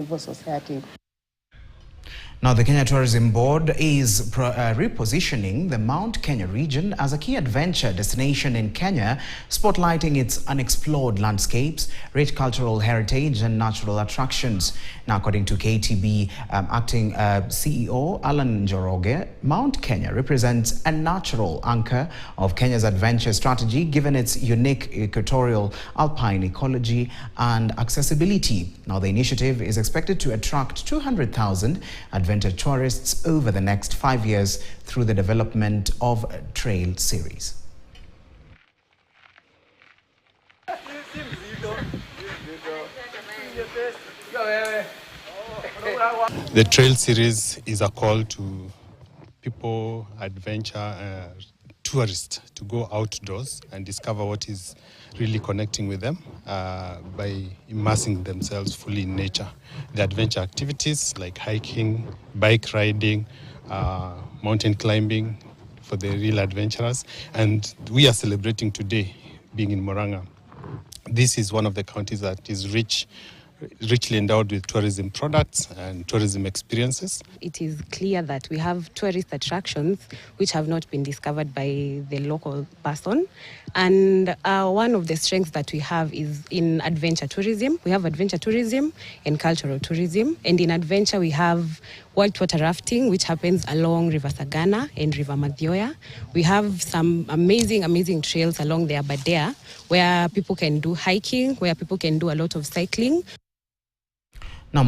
civil society. Now, the Kenya Tourism Board is repositioning the Mount Kenya region as a key adventure destination in Kenya, spotlighting its unexplored landscapes, rich cultural heritage and natural attractions. Now, according to KTB acting CEO Alan Njoroge, Mount Kenya represents a natural anchor of Kenya's adventure strategy, given its unique equatorial alpine ecology and accessibility. Now, the initiative is expected to attract 200,000 adventure tourists over the next 5 years through the development of a trail series. The trail series is a call to people, adventure, tourists to go outdoors and discover what is really connecting with them by immersing themselves fully in nature. The adventure activities like hiking, bike riding, mountain climbing for the real adventurers. And we are celebrating today being in Murang'a. This is one of the counties that is richly endowed with tourism products and tourism experiences. It is clear that we have tourist attractions which have not been discovered by the local person. And one of the strengths that we have is in adventure tourism. We have adventure tourism and cultural tourism. And in adventure, we have whitewater rafting, which happens along River Sagana and River Madhyoya. We have some amazing trails along the Aberdare where people can do hiking, where people can do a lot of cycling. Now,